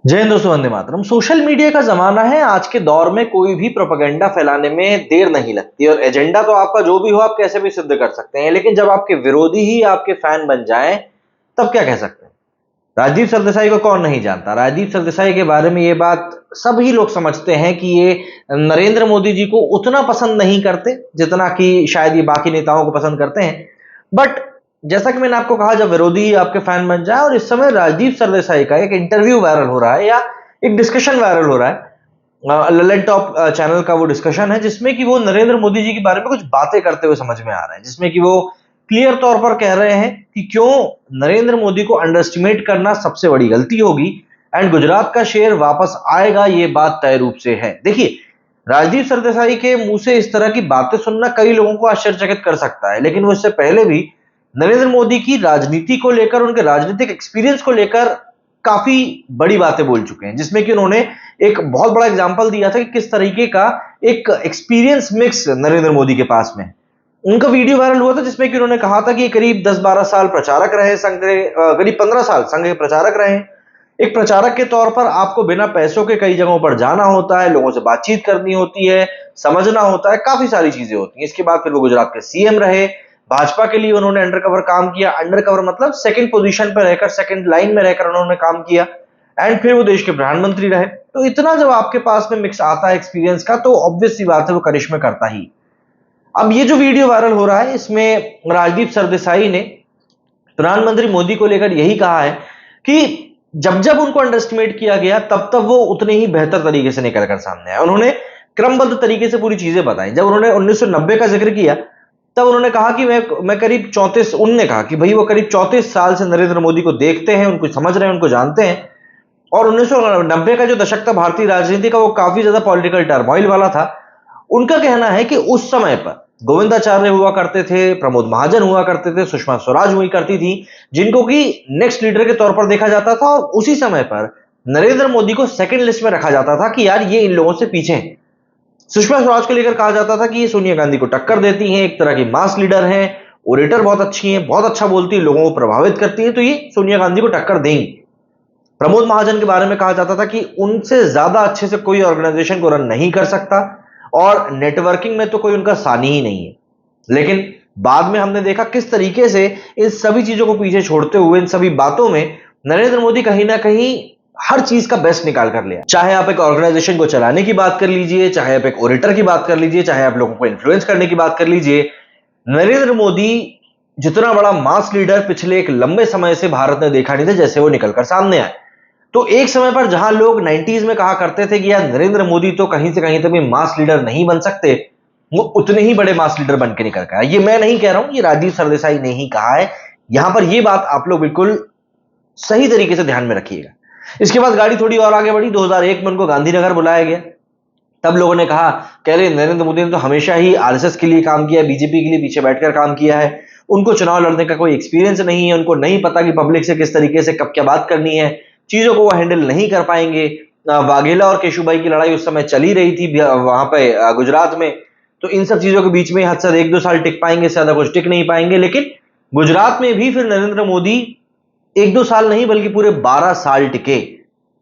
जय हिंद दोस्तों, Vande Mataram. Social media का जमाना है। आज के दौर में कोई भी प्रोपेगेंडा फैलाने में देर नहीं लगती और एजेंडा तो आपका जो भी हो आप कैसे भी सिद्ध कर सकते हैं, लेकिन जब आपके विरोधी ही आपके फैन बन जाएं तब क्या कह सकते हैं। राजदीप सरदेसाई को कौन नहीं जानता। राजदीप सरदेसाई के बारे में ये बात सभी लोग समझते हैं कि ये नरेंद्र मोदी जी को उतना पसंद नहीं करते जितना कि शायद ये बाकी नेताओं को पसंद करते हैं। बट जैसा कि मैंने आपको कहा, जब विरोधी ही आपके फैन बन जाए, और इस समय राजदीप सरदेसाई का एक इंटरव्यू वायरल हो रहा है या एक डिस्कशन वायरल हो रहा है, ललन टॉप चैनल का वो डिस्कशन है जिसमें कि वो नरेंद्र मोदी जी के बारे में कुछ बातें करते हुए समझ में आ रहा है, जिसमें कि वो क्लियर तौर पर कह रहे हैं कि क्यों नरेंद्र मोदी को अंडर एस्टिमेट करना सबसे बड़ी गलती होगी एंड गुजरात का शेर वापस आएगा, ये बात तय रूप से है। देखिए, राजदीप सरदेसाई के मुंह से इस तरह की बातें सुनना कई लोगों को आश्चर्यचकित कर सकता है, लेकिन वो इससे पहले भी नरेंद्र मोदी की राजनीति को लेकर, उनके राजनीतिक एक्सपीरियंस को लेकर काफी बड़ी बातें बोल चुके हैं, जिसमें कि उन्होंने एक बहुत बड़ा एग्जांपल दिया था कि किस तरीके का एक एक्सपीरियंस मिक्स नरेंद्र मोदी के पास में। उनका वीडियो वायरल हुआ था जिसमें कि उन्होंने कहा था कि करीब 10-12 साल प्रचारक रहे संघ के, करीब 15 साल संघ के प्रचारक रहे। एक प्रचारक के तौर पर आपको बिना पैसों के कई जगहों पर जाना होता है, लोगों से बातचीत करनी होती है, समझना होता है, काफी सारी चीजें होती हैं। इसके बाद फिर वो गुजरात के सीएम रहे। भाजपा के लिए उन्होंने अंडरकवर काम किया। अंडरकवर मतलब सेकंड पोजीशन पर रहकर, सेकंड लाइन में रहकर उन्होंने काम किया एंड फिर वो देश के प्रधानमंत्री रहे। तो इतना जब आपके पास में मिक्स आता है एक्सपीरियंस का, तो ऑब्वियस सी बात है वो करिश्मा करता ही। अब ये जो वीडियो वायरल हो रहा है, इसमें राजदीप सरदेसाई ने प्रधानमंत्री मोदी को लेकर यही कहा है कि जब जब उनको अंडरएस्टिमेट किया गया तब तब वो उतने ही बेहतर तरीके से निकलकर सामने आए। उन्होंने क्रमबद्ध तरीके से पूरी चीजें बताई। जब उन्होंने 1990 का जिक्र किया तब उन्होंने कहा कि मैं करीब 34, उन्होंने कहा कि भाई वो करीब 34 साल से नरेंद्र मोदी को देखते हैं, उनको समझ रहे हैं, उनको जानते हैं। और 1990 का जो दशक था भारतीय राजनीति का, वो काफी ज्यादा पॉलिटिकल टर्मोइल वाला था। उनका कहना है कि उस समय पर गोविंदाचार्य हुआ करते थे, प्रमोद महाजन हुआ करते थे, सुषमा स्वराज हुई करती थी, जिनको कि नेक्स्ट लीडर के तौर पर देखा जाता था। और उसी समय पर नरेंद्र मोदी को सेकंड लिस्ट में रखा जाता था कि यार ये इन लोगों से पीछे हैं। सुषमा स्वराज को लेकर कहा जाता था कि ये सोनिया गांधी को टक्कर देती हैं, एक तरह की मास लीडर हैं, ओरेटर बहुत अच्छी हैं, बहुत अच्छा बोलती है, लोगों को प्रभावित करती हैं, तो ये सोनिया गांधी को टक्कर देंगी। प्रमोद महाजन के बारे में कहा जाता था कि उनसे ज्यादा अच्छे से कोई ऑर्गेनाइजेशन को रन नहीं कर सकता और नेटवर्किंग में तो कोई उनका सानी ही नहीं है। लेकिन बाद में हमने देखा किस तरीके से इन सभी चीजों को पीछे छोड़ते हुए, इन सभी बातों में नरेंद्र मोदी कहीं ना कहीं हर चीज का बेस्ट निकाल कर लिया। चाहे आप एक ऑर्गेनाइजेशन को चलाने की बात कर लीजिए, चाहे आप एक ओरेटर की बात कर लीजिए, चाहे आप लोगों को इन्फ्लुएंस करने की बात कर लीजिए, नरेंद्र मोदी जितना बड़ा मास लीडर पिछले एक लंबे समय से भारत ने देखा नहीं था, जैसे वो निकलकर सामने आए। तो एक समय पर जहां लोग 90s में कहा करते थे कि यार नरेंद्र मोदी तो कहीं से कहीं तक भी मास लीडर नहीं बन सकते, वो उतने ही बड़े मास लीडर बन के निकल के आए। ये मैं नहीं कह रहा हूं, ये राजदीप सरदेसाई ने ही कहा है। यहां पर ये बात आप लोग बिल्कुल सही तरीके से ध्यान में रखिएगा। इसके बाद गाड़ी थोड़ी और आगे बढ़ी। 2001 में उनको गांधीनगर बुलाया गया। तब लोगों ने कहा, कह रहे नरेंद्र मोदी ने तो हमेशा ही आरएसएस के लिए काम किया है, बीजेपी के लिए पीछे बैठकर काम किया है, उनको चुनाव लड़ने का कोई एक्सपीरियंस नहीं है, उनको नहीं पता कि पब्लिक से किस तरीके से कब क्या बात करनी है, चीजों को वो हैंडल नहीं कर पाएंगे। वाघेला और केशुभाई की लड़ाई उस समय चली रही थी वहां पे गुजरात में, तो इन सब चीजों के बीच में हद से 1-2 साल टिक पाएंगे, ज्यादा कुछ टिक नहीं पाएंगे। लेकिन गुजरात में भी फिर नरेंद्र मोदी 1-2 साल नहीं बल्कि पूरे 12 साल टिके।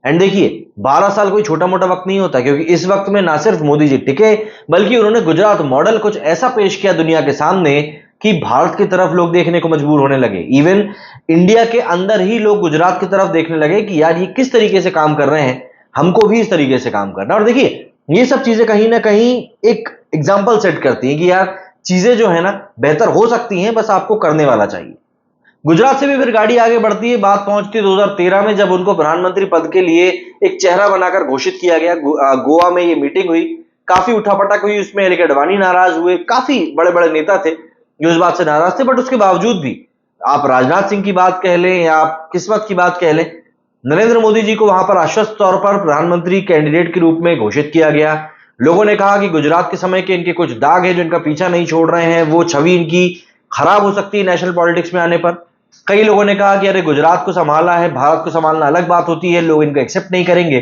एंड देखिए, 12 साल कोई छोटा मोटा वक्त नहीं होता, क्योंकि इस वक्त में ना सिर्फ मोदी जी टिके बल्कि उन्होंने गुजरात मॉडल कुछ ऐसा पेश किया दुनिया के सामने कि भारत की तरफ लोग देखने को मजबूर होने लगे। इवन इंडिया के अंदर ही लोग गुजरात की तरफ देखने लगे कि यार ये किस तरीके से काम कर रहे हैं, हमको भी इस तरीके से काम करना। और देखिए, ये सब चीजें कहीं ना कहीं एक एग्जाम्पल सेट करती हैं कि यार चीजें जो है ना बेहतर हो सकती हैं, बस आपको करने वाला चाहिए। गुजरात से भी फिर गाड़ी आगे बढ़ती है। बात पहुंचती है 2013 में, जब उनको प्रधानमंत्री पद के लिए एक चेहरा बनाकर घोषित किया गया। गोवा में ये मीटिंग हुई, काफी उठापटक हुई उसमें। एल के अडवाणी नाराज हुए, काफी बड़े बड़े नेता थे जो इस बात से नाराज थे, बट उसके बावजूद भी आप राजनाथ सिंह की बात कह लें या आप किस्मत की बात कह लें, नरेंद्र मोदी जी को वहां पर आश्वस्त तौर पर प्रधानमंत्री कैंडिडेट के रूप में घोषित किया गया। लोगों ने कहा कि गुजरात के समय के इनके कुछ दाग है जो इनका पीछा नहीं छोड़ रहे हैं, वो छवि इनकी खराब हो सकती है नेशनल पॉलिटिक्स में आने पर। कई लोगों ने कहा कि अरे गुजरात को संभालना है, भारत को संभालना अलग बात होती है, लोग इनको एक्सेप्ट नहीं करेंगे।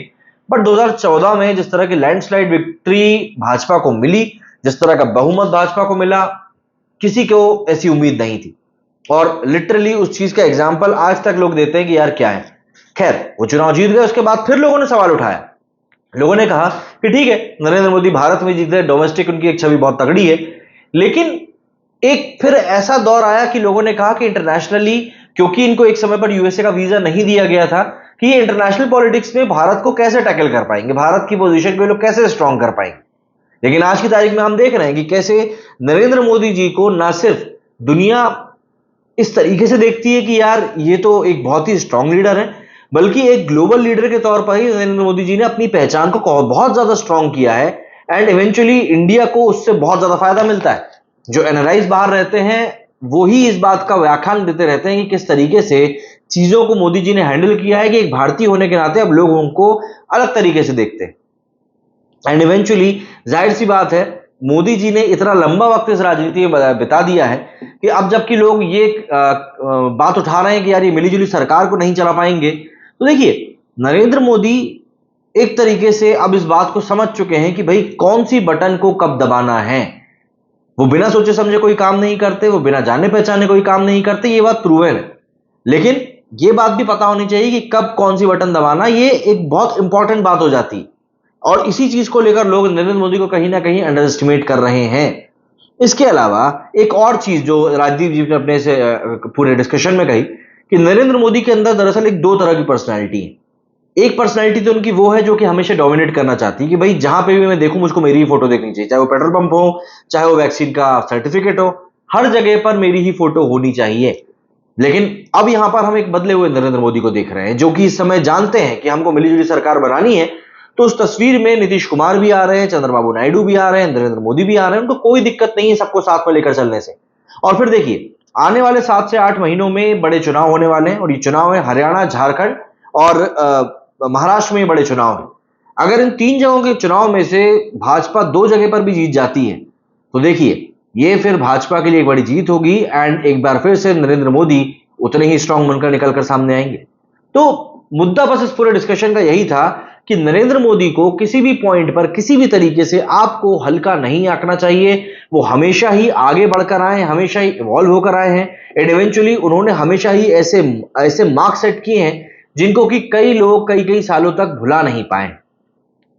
बट 2014 में जिस तरह की लैंडस्लाइड विक्ट्री भाजपा को मिली, जिस तरह का बहुमत भाजपा को मिला, किसी को ऐसी उम्मीद नहीं थी। और लिटरली उस चीज का एग्जाम्पल आज तक लोग देते हैं कि यार क्या है, खैर वो चुनाव जीत गए, उसके बाद फिर लोगों ने सवाल उठाया। लोगों ने कहा कि ठीक है, नरेंद्र मोदी भारत में जीते, डोमेस्टिक उनकी एक छवि बहुत तगड़ी है, लेकिन एक फिर ऐसा दौर आया कि लोगों ने कहा कि इंटरनेशनली, क्योंकि इनको एक समय पर यूएसए का वीजा नहीं दिया गया था, कि ये इंटरनेशनल पॉलिटिक्स में भारत को कैसे टैकल कर पाएंगे, भारत की पोजीशन को लोग कैसे स्ट्रांग कर पाएंगे। लेकिन आज की तारीख में हम देख रहे हैं कि कैसे नरेंद्र मोदी जी को ना सिर्फ दुनिया इस तरीके से देखती है कि यार ये तो एक बहुत ही स्ट्रांग लीडर है, बल्कि एक ग्लोबल लीडर के तौर पर ही नरेंद्र मोदी जी ने अपनी पहचान को बहुत ज्यादा स्ट्रांग किया है। एंड इवेंचुअली इंडिया को उससे बहुत ज्यादा फायदा मिलता है। जो एनआरआईज बाहर रहते हैं वो ही इस बात का व्याख्यान देते रहते हैं कि किस तरीके से चीजों को मोदी जी ने हैंडल किया है, कि एक भारतीय होने के नाते अब लोग उनको अलग तरीके से देखते हैं। एंड इवेंचुअली जाहिर सी बात है, मोदी जी ने इतना लंबा वक्त इस राजनीति में बिता दिया है कि अब जबकि लोग ये बात उठा रहे हैं कि यार ये मिलीजुली सरकार को नहीं चला पाएंगे, तो देखिए नरेंद्र मोदी एक तरीके से अब इस बात को समझ चुके हैं कि भाई कौन सी बटन को कब दबाना है। वो बिना सोचे समझे कोई काम नहीं करते, वो बिना जाने पहचाने कोई काम नहीं करते, ये बात प्रूवन है। लेकिन ये बात भी पता होनी चाहिए कि कब कौन सी बटन दबाना, ये एक बहुत इंपॉर्टेंट बात हो जाती है। और इसी चीज को लेकर लोग नरेंद्र मोदी को कहीं ना कहीं अंडर एस्टिमेट कर रहे हैं। इसके अलावा एक और चीज जो राजदीप जी ने अपने से पूरे डिस्कशन में कही कि नरेंद्र मोदी के अंदर दरअसल एक दो तरह की पर्सनैलिटी है। एक पर्सनैलिटी तो उनकी वो है जो कि हमेशा डोमिनेट करना चाहती है कि भाई जहां पे भी मैं देखूं मुझको मेरी ही फोटो देखनी चाहिए, चाहे वो पेट्रोल पंप हो, चाहे वो वैक्सीन का सर्टिफिकेट हो, हर जगह पर मेरी ही फोटो होनी चाहिए। लेकिन अब यहां पर हम एक बदले हुए नरेंद्र मोदी को देख रहे हैं, जो कि इस समय जानते हैं कि हमको मिलीजुली सरकार बनानी है। तो उस तस्वीर में नीतीश कुमार भी आ रहे हैं, चंद्रबाबू नायडू भी आ रहे हैं, नरेंद्र मोदी भी आ रहे हैं, उनको कोई दिक्कत नहीं है सबको साथ में लेकर चलने से। और फिर देखिए आने वाले 7 से 8 महीनों में बड़े चुनाव होने वाले हैं, और ये चुनाव है हरियाणा, झारखंड और महाराष्ट्र में बड़े चुनाव हैं। अगर इन 3 जगहों के चुनाव में से भाजपा 2 जगह पर भी जीत जाती है, तो देखिए ये फिर भाजपा के लिए एक बड़ी जीत होगी। एंड एक बार फिर से नरेंद्र मोदी उतने ही स्ट्रांग बनकर निकलकर सामने आएंगे। तो मुद्दा बस इस पूरे डिस्कशन का यही था कि नरेंद्र मोदी को किसी भी पॉइंट पर किसी भी तरीके से आपको हल्का नहीं आंकना चाहिए। वो हमेशा ही आगे बढ़कर आए हैं, हमेशा ही इवॉल्व होकर आए हैं, एंड इवेंचुअली उन्होंने हमेशा ही ऐसे मार्क सेट किए हैं जिनको कि कई लोग कई सालों तक भुला नहीं पाए।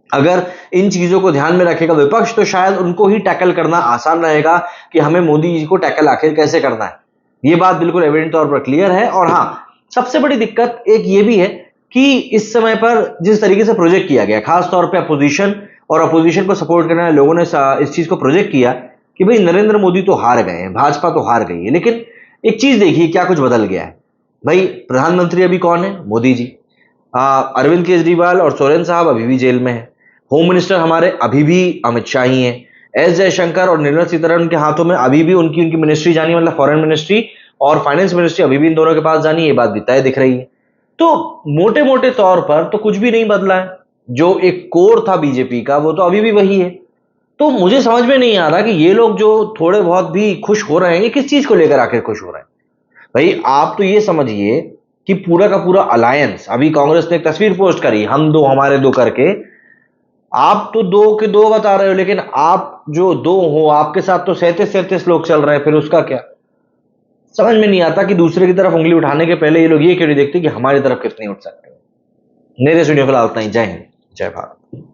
अगर इन चीजों को ध्यान में रखेगा विपक्ष, तो शायद उनको ही टैकल करना आसान रहेगा कि हमें मोदी जी को टैकल आखिर कैसे करना है। ये बात बिल्कुल एविडेंट तौर पर क्लियर है। और हाँ, सबसे बड़ी दिक्कत एक ये भी है कि इस समय पर जिस तरीके से प्रोजेक्ट किया गया, खास तौर पे अपोजिशन और अपोजिशन को सपोर्ट करने वाले लोगों ने इस चीज को प्रोजेक्ट किया कि भाई नरेंद्र मोदी तो हार गए हैं, भाजपा तो हार गई है। लेकिन एक चीज देखिए क्या कुछ बदल गया है। भाई प्रधानमंत्री अभी कौन है? मोदी जी। अरविंद केजरीवाल और सोरेन साहब अभी भी जेल में है। होम मिनिस्टर हमारे अभी भी अमित शाह ही हैं। एस जयशंकर और निर्मला सीतारमण के हाथों में अभी भी उनकी मिनिस्ट्री जानी, मतलब फॉरेन मिनिस्ट्री और फाइनेंस मिनिस्ट्री अभी भी इन दोनों के पास जानी, ये बात भी तय दिख रही है। तो मोटे मोटे तौर पर तो कुछ भी नहीं बदला है। जो एक कोर था बीजेपी का वो तो अभी भी वही है। तो मुझे समझ में नहीं आ रहा कि ये लोग जो थोड़े बहुत भी खुश हो रहे हैं, ये किस चीज को लेकर आखिर खुश हो रहे हैं। भाई आप तो ये समझिए कि पूरा का पूरा अलायंस, अभी कांग्रेस ने एक तस्वीर पोस्ट करी, हम दो हमारे दो करके। आप तो 2 के 2 बता रहे हो, लेकिन आप जो 2 हो आपके साथ तो 37 लोग चल रहे हैं, फिर उसका क्या? समझ में नहीं आता कि दूसरे की तरफ उंगली उठाने के पहले ये लोग ये क्यों नहीं देखते कि हमारी तरफ कितने उठ सकते हैं। मेरे सुनियो फिलहाल उतना ही। जय हिंद, जय भारत।